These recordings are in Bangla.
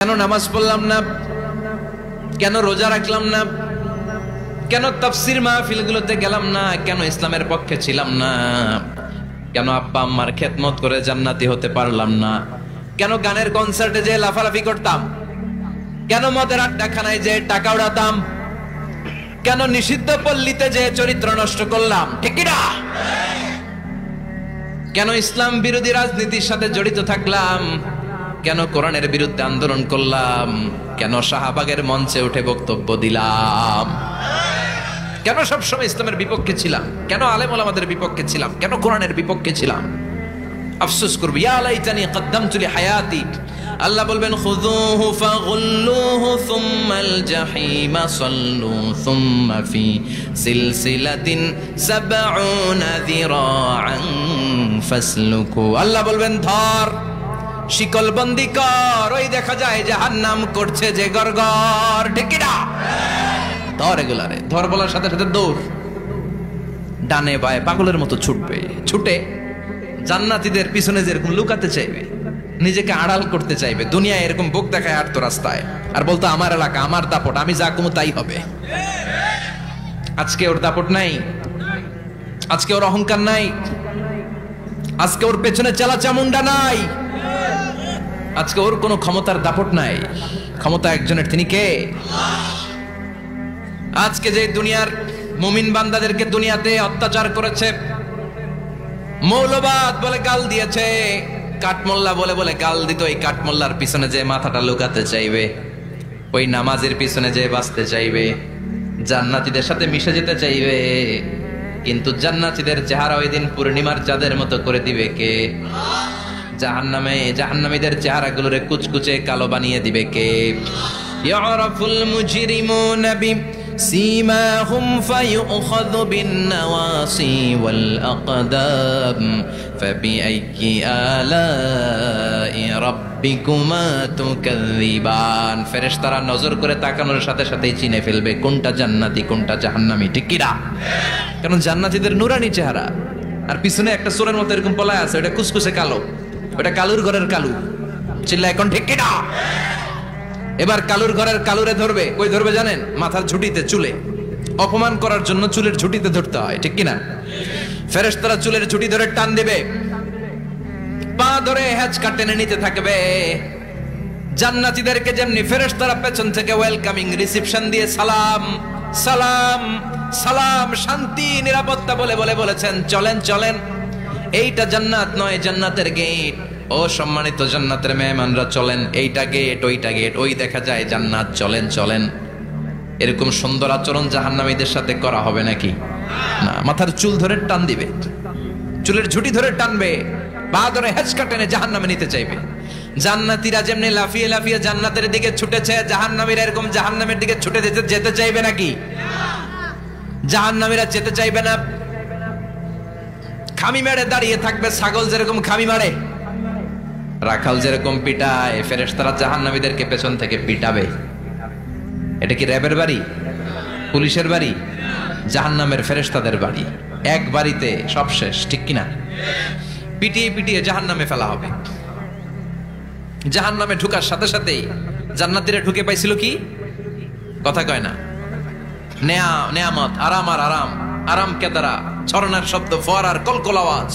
কেন নামাজ পড়লাম না, কেন রোজা রাখলাম না, কেন তাফসীর মাহফিলগুলোতে গেলাম না, কেন ইসলামের পক্ষে ছিলাম না, কেন আব্বা আম্মার খেদমত করে জান্নাতি হতে পারলাম না, কেন গানের কনসার্টে যে লাফালাফি করতাম, কেন মদের আড্ডাখানায় যে টাকা উড়াতাম, কেন নিষিদ্ধ পল্লীতে যে চরিত্র নষ্ট করলাম, ঠিক কি না? কেন ইসলাম বিরোধী রাজনীতির সাথে জড়িত থাকলাম, কেন কোরআনের বিরুদ্ধে আন্দোলন করলাম, কেন শাহবাগের মঞ্চে উঠে বক্তব্য দিলাম, কেন সবসময় ইসলামের বিপক্ষে ছিলাম, কেন আলেম ওলামাদের বিপক্ষে ছিলাম, কেন কোরআনের বিপক্ষে ছিলাম? আফসোস করব, ইয়া লাইতানি কদ্দামতু লিহায়াতি। আল্লাহ বলবেন খুযুহু ফাগুল্লুহু সুম্মাল জাহিমা সাল্লু সুম্মা ফি সিলসিলাতিন সাবউনা যিরাআন ফাসলুকু। আল্লাহ বলবেন ধর, শিকল বন্দি কর, ওই দেখা যায় জাহান্নাম করছে যে গরগর, ঠিক কি না? ধর এগুলারে, ধর বলার সাথে সাথে দৌড়, ডানে বায়ে পাগলের মতো ছুটবে, ছুটে জান্নাতীদের পিছনে যেরকম লুকাতে চাইবে, নিজেকে আড়াল করতে চাইবে, দুনিয়া এরকম বুক দেখায় আর তো রাস্তায়, আর বলতো আমার এলাকা, আমার দাপট, আমি যা কমু তাই হবে। আজকে ওর দাপট নাই, আজকে ওর অহংকার নাই, আজকে ওর পেছনে চেলা চামুন্ডা নাই, আজকে ওর কোনো ক্ষমতার দাপট নাই। ক্ষমতা একজনের, তিনি কে? আজকে যে দুনিয়ার মুমিন বান্দাদেরকে দুনিয়াতে অত্যাচার করেছে, মৌলবাদ বলে গাল দিয়েছে, কাঠমোল্লা বলে বলে গাল দিত, এই কাঠমোল্লার পিছনে যে মাথাটা লুকাতে চাইবে, ওই নামাজের পিছনে যে বাঁচতে চাইবে, জান্নাতীদের সাথে মিশে যেতে চাইবে, কিন্তু জান্নাতীদের চেহারা ওই দিন পূর্ণিমার চাঁদের মতো করে দিবে কে? জাহান্নামীদের চেহারাগুলোরে কুচকুচে কালো বানিয়ে দিবে কে? ইয়ারাফুল মুজরিমুনা বিসীমাহুম ফায়ুখাযু বিন-নাওয়াসি ওয়াল আকদাম ফাবিআইয়ি আলাই রাব্বিকুমা তুকাযযিবান। ফেরেশতারা নজর করে তাকানোর সাথে সাথেই চিনে ফেলবে কোনটা জান্নাতি কোনটা জাহান্নামী, ঠিক কি না? কারণ জান্নাতীদের নূরানি চেহারা, আর পিছনে একটা সোরের মতো এরকম পলায় আছে, ওটা কুচকুচে কালো, ওটা কালুর ঘরের কালু। চিল্লা এখন, ঠিক কি না? এবার কালুর ঘরের কালুরে ধরবে, কই ধরবে জানেন? মাথার ঝুঁটিতে, চুলে। অপমান করার জন্য চুলের ঝুঁটিতে ধরতে হয়, ঠিক কি না? ফেরেশতারা চুলের ঝুঁটি ধরে টান দিবে, পা ধরে হ্যাচকা টেনে নিতে থাকবে। জান্নাতীদেরকে যেমনি ফেরেশতারা পেছন থেকে ওয়েলকামিং রিসিপশন দিয়ে সালাম সালাম সালাম, শান্তি নিরাপত্তা বলে বলে বলেছেন চলেন চলেন, এইটা জান্নাত নয়, জান্নাতের গেট। ও সম্মানিত জান্নাতের মেহমানরা চলেন, এইটা গেট, ওইটা গেট, ওই দেখা যায় জান্নাত, চলেন চলেন। এরকম সুন্দর আচরণ জাহান্নামীদের সাথে করা হবে নাকি? না, মাথার চুল ধরে টান দিবে, চুলের ঝুঁটি ধরে টানবে, পা ধরে হেঁচকা টেনে জাহান্নামে নিতে চাইবে। জান্নাতীরা যেমনি লাফিয়ে লাফিয়ে জান্নাতের দিকে ছুটেছে, জাহান্নামীরা এরকম জাহান্নামের দিকে ছুটে যেতে চাইবে নাকি? জাহান্নামীরা যেতে চাইবে না, খামি মেরে দাঁড়িয়ে থাকবে। ছাগল যেরকম খামি মারে, রাখাল যেরকম পিটায়, ফেরেশতারা জাহান্নামীদেরকে পেছন থেকে পিটাবে। এটা কি র্যাবের বাড়ি, পুলিশের বাড়ি? জাহান্নামের ফেরেশতাদের বাড়ি। এক বাড়িতে সব শেষ, ঠিক কিনা? পিটিয়ে পিটিয়ে জাহান্নামে ফেলা হবে। জাহান্নামে ঢুকার সাথে সাথেই জান্নাতীরা ঢুকে পাইছিল কি? কথা কয় না। নেয়ামত, আরাম আর আরাম, আরাম কেদারা, ঝরনার শব্দ, ফোয়ারার কলকল আওয়াজ,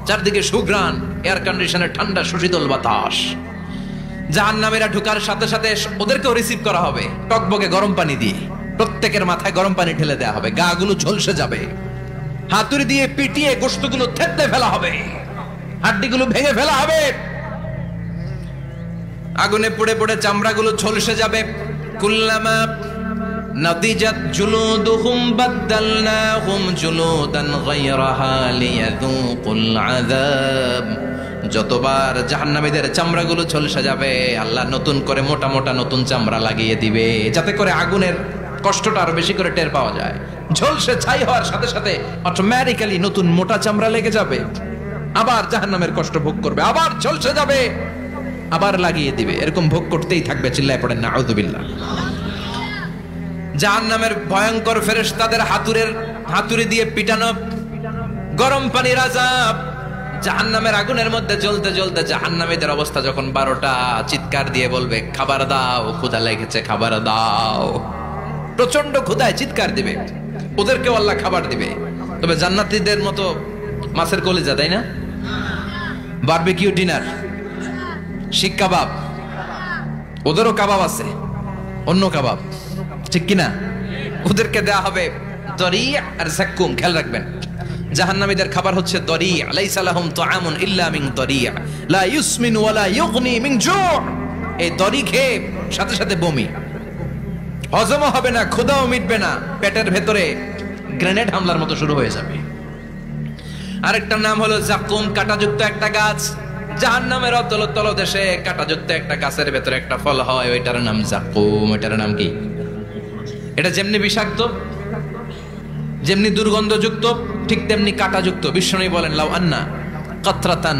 চারদিকে সুঘ্রাণ, এয়ার কন্ডিশনের ঠান্ডা সুশীতল বাতাস। জাহান্নামীরা ঢুকার সাথে সাথে ওদেরকেও রিসিভ করা হবে টকবকে গরম পানি দিয়ে। প্রত্যেকের মাথায় গরম পানি ঢেলে দেওয়া হবে, গা গুলো ঝলসে যাবে, হাতুড়ি দিয়ে পিটিয়ে গোশতগুলো থেতলে ফেলা হবে, হাড্ডিগুলো ভেঙে ফেলা হবে, আগুনে পুড়ে পুড়ে চামড়াগুলো ঝলসে যাবে। কুল্লামা নাদিজাত জুলুদুহুম বাদদালনাহুম জুলুদান গায়রাহা লিয়াযুকুল আযাব। যতবার জাহান্নামীদের চামড়াগুলো ঝলসে যাবে, আল্লাহ নতুন করে মোটা মোটা নতুন চামড়া লাগিয়ে দিবে, যাতে করে আগুনের কষ্টটা আরো বেশি করে টের পাওয়া যায়। ঝলসে ছাই হওয়ার সাথে সাথে অটোমেটিক্যালি নতুন মোটা চামড়া লেগে যাবে, আবার জাহান্নামের কষ্ট ভোগ করবে, আবার ঝলসে যাবে, আবার লাগিয়ে দিবে, এরকম ভোগ করতেই থাকবে। চিল্লায় পড়েন নাউযুবিল্লাহ। জাহান্নামের ভয়ঙ্কর ফেরেশতাদের হাতুড়ি দিয়ে পিটানো, গরম পানির আযাব, জাহান্নামের আগুনের মধ্যে জ্বলতে জ্বলতে জাহান্নামীদের অবস্থা যখন 12টা, চিৎকার চিৎকার দিয়ে বলবে খাবার দাও, ক্ষুধা লেগেছে, খাবার দাও। প্রচন্ড ক্ষুধায় চিৎকার দিবে, ওদেরকেও আল্লাহ খাবার দিবে। তবে জান্নাতীদের মতো মাছের কলিজা, তাই না? বারবিকিউ ডিনার, শিক কাবাব, ওদেরও কাবাব আছে, অন্য কাবাব, ঠিক কিনা? ওদেরকে দেয়া হবে দরিয়া আর যাক্কুম। খেয়াল রাখবেন, জাহান্নামীদের খাবার হচ্ছে দরিয়া। লাইসা লাহুম তুআমুন ইল্লা মিন দরিয়া লা ইউসমিন ওয়া লা ইউগনি মিন জু'। এই দরি খেয়ে সাথে সাথে বমি, হজমও হবে না, ক্ষুধাও মিটবে না, পেটের ভেতরে গ্রেনেড হামলার মতো শুরু হয়ে যাবে। আরেকটার নাম হলো যাক্কুম, কাঁটাযুক্ত একটা গাছ। জাহান্নামের অতল তলদেশে কাঁটাযুক্ত একটা গাছের ভেতরে একটা ফল হয়, ওইটার নাম যাক্কুম। ওইটার নাম কি? এটা যেমনি বিষাক্ত, যেমনি দুর্গন্ধযুক্ত, ঠিক তেমনি কাঁটাযুক্ত। বিষ্ণু বলেন লাউ আন্না কাতরাতান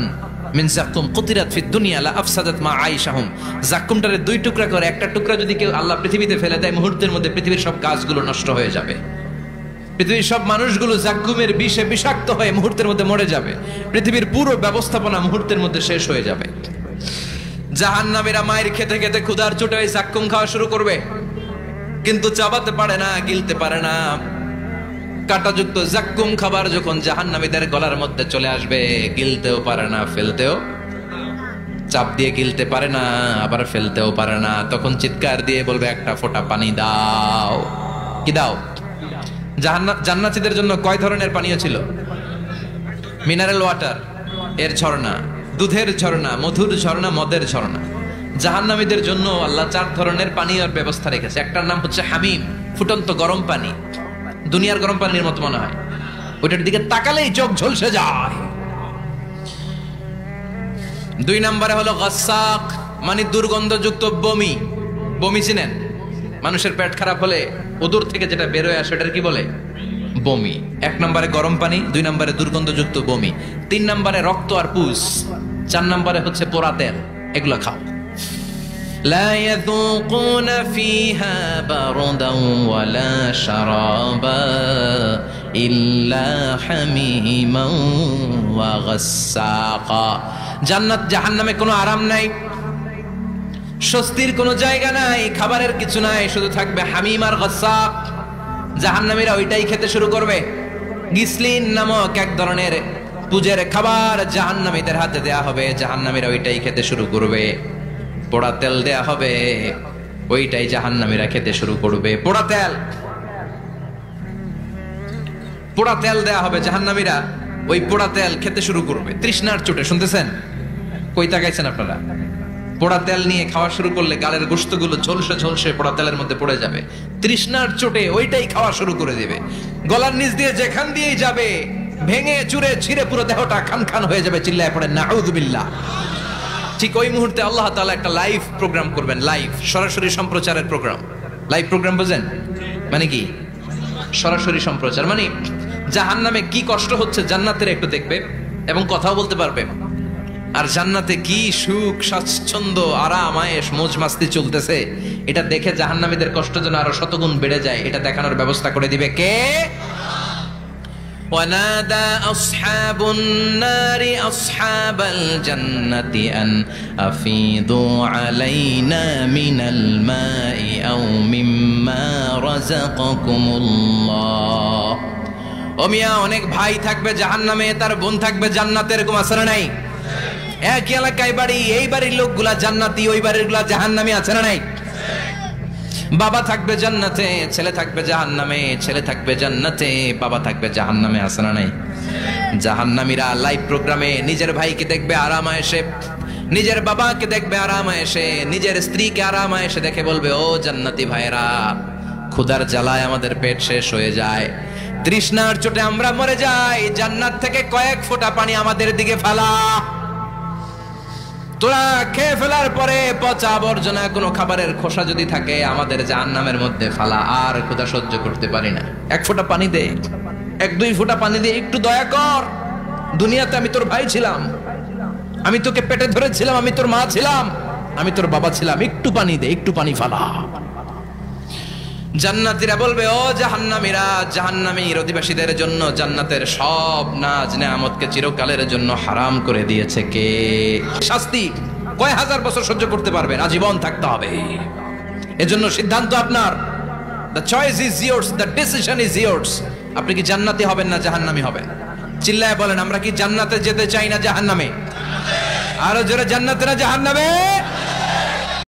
মিন যাক্কুম কুতিরাত ফিদ দুনিয়া লা আফসাদাত মা আইশাহুম। যাক্কুমটারে দুই টুকরা করে একটা টুকরা যদি কেউ আল্লাহ পৃথিবীতে ফেলে দেয়, মুহূর্তের মধ্যে পৃথিবীর সব গাছগুলো নষ্ট হয়ে যাবে। পৃথিবীর সব মানুষগুলো যাক্কুমের বিষে বিষাক্ত হয়ে মুহূর্তের মধ্যে মরে যাবে। পৃথিবীর পুরো ব্যবস্থাপনা মুহূর্তের মধ্যে শেষ হয়ে যাবে। জাহান্নামীরা মায়ের খেতে খেতে ক্ষুধার চোটে ওই যাক্কুম খাওয়া শুরু করবে, কিন্তু চাবাতে পারে না, গিলতে পারে না। কাঁটাযুক্ত যাক্কুম খাবার যখন জাহান্নামীদের গলার মধ্যে চলে আসবে, গিলতেও পারে না, ফেলতেও, চাপ দিয়ে গিলতে পারে না, আবার ফেলতেও পারে না। তখন চিৎকার দিয়ে বলবে একটা ফোঁটা পানি দাও। কি দাও? জান্নাতীদের জন্য কয় ধরনের পানীয় ছিল? মিনারেল ওয়াটার, এর ঝর্ণা, দুধের ঝর্ণা, মধুর ঝর্ণা, মদের ঝর্ণা। জাহান্নামীদের জন্য আল্লাহ 4 ধরনের পানীয়ের ব্যবস্থা রেখেছে। একটার নাম হচ্ছে হামিম, ফুটন্ত গরম পানি, দুনিয়ার গরম পানির মতো মনে হয়, ওইটার দিকে তাকালেই চোখ ঝলসে যায়। 2 নম্বরে হলো গাসাক, মানে দুর্গন্ধযুক্ত বমি। বমি চিনেন? মানুষের পেট খারাপ হলে ওদর থেকে যেটা বের হয়ে আসে ওটার কি বলে? বমি। 1 নম্বরে গরম পানি, 2 নম্বরে দুর্গন্ধযুক্ত বমি, 3 নম্বরে রক্ত আর পুষ, 4 নম্বরে হচ্ছে পোড়া তেল। এগুলো খাও। لا يذوقون فيها بردا ولا شرابا إلا حميما وغساقا। জান্নাত জাহান্নামে কোনো আরাম নাই, স্বস্তির কোনো জায়গা নাই, খাবারের কিছু নাই, শুধু থাকবে হামিম আর গাসাক। জাহান্নামীরা ওইটাই খেতে শুরু করবে। গিসলিন নামক এক ধরনের পূজের খাবার জাহান্নামীদের হাতে দেয়া হবে, জাহান্নামীরা ওইটাই খেতে শুরু করবে। পোড়া তেল দেয়া হবে, ওইটাই জাহান্নামীরা খেতে শুরু করবে। পোড়া তেল, পোড়া তেল দেয়া হবে, জাহান্নামীরা ওই পোড়া তেল খেতে শুরু করবে তৃষ্ণার চোটে। শুনতেছেন? কই তাকাইছেন আপনারা? পোড়া তেল নিয়ে খাওয়া শুরু করলে গালের গোশতগুলো ঝলসে ঝলসে পোড়া তেলের মধ্যে পড়ে যাবে। তৃষ্ণার চোটে ওইটাই খাওয়া শুরু করে দিবে। গলার নিচ দিয়ে যেখান দিয়েই যাবে ভেঙে চুরে ছিঁড়ে পুরো দেহটা খান খান হয়ে যাবে। চিল্লায় পড়ে নাউযুবিল্লাহ। ঠিক ওই মুহূর্তে আল্লাহ তাআলা একটা লাইভ প্রোগ্রাম করবেন, লাইভ, সরাসরি সম্প্রচারের প্রোগ্রাম। লাইভ প্রোগ্রাম বুঝেন মানে কি? সরাসরি সম্প্রচার। মানে জাহান্নামে কি কষ্ট হচ্ছে জান্নাতের একটু দেখবে এবং কথাও বলতে পারবে। আর জান্নাতে কি সুখ, স্বাচ্ছন্দ্য, আরাম, আয়েশ, মौज মাস্তি চলতেছে, এটা দেখে জাহান্নামীদের কষ্ট যেন আরো শতগুণ বেড়ে যায়, এটা দেখানোর ব্যবস্থা করে দিবে কে? ونادى أصحاب النار أصحاب الجنة أن أفيضوا علينا من الماء أو مما رزقكم الله। ও মিয়া, অনেক ভাই থাকবে জাহান্নামে, তার বোন থাকবে জান্নাতে, এরকম আছে না নাই? এক এলাকায় বাড়ি, এই বাড়ির লোকগুলা জান্নাতি, ওই বাড়ির গুলা জাহান্নামী, আছে না নাই? বাবা থাকবে জান্নাতে, ছেলে থাকবে জাহান্নামে, ছেলে থাকবে জান্নাতে, বাবা থাকবে জাহান্নামে, আছে না নাই? জাহান্নামীরা লাইভ প্রোগ্রামে নিজের ভাইকে দেখবে আরাম আয়েশে, নিজের বাবাকে দেখবে আরাম আয়েশে, নিজের স্ত্রীকে আরাম আয়েশে দেখে বলবে, ও জান্নাতি ভাইরা, ক্ষুধার জ্বালায় আমাদের পেট শেষ হয়ে যায়, তৃষ্ণার চোটে আমরা মরে যাই, জান্নাত থেকে কয়েক ফোঁটা পানি আমাদের দিকে ফালা। তোরা খেয়ে ফেলার পরে পচা আবর্জনা কোনো খাবারের খোসা যদি থাকে আমাদের জাহান্নামের মধ্যে ফালা, আর ক্ষুধা সহ্য করতে পারি না, 1 ফোঁটা পানি দে, 1-2 ফোঁটা পানি দে, একটু দয়া কর। দুনিয়াতে আমি তোর ভাই ছিলাম, আমি তোকে পেটে ধরেছিলাম, আমি তোর মা ছিলাম, আমি তোর বাবা ছিলাম, একটু পানি দে, একটু পানি ফালা। জান্নাতীরা বলবে, ও জাহান্নামীরা, জাহান্নামীর অধিবাসীদের জন্য জান্নাতের সব নাজ নেয়ামতকে চিরকালের জন্য হারাম করে দিয়েছে কে? শাস্তি। কয় হাজার বছর সহ্য করতে পারবেন? আজীবন থাকতে হবে। এজন্য সিদ্ধান্ত আপনার। The choice is years, the decision is years. আপনি কি জান্নাতি হবেন না জাহান্নামী হবেন? চিল্লায় বলেন, আমরা কি জান্নাতে যেতে চাই না জাহান্নামে? আরো জোরে, জান্নাতে না জাহান্নামে?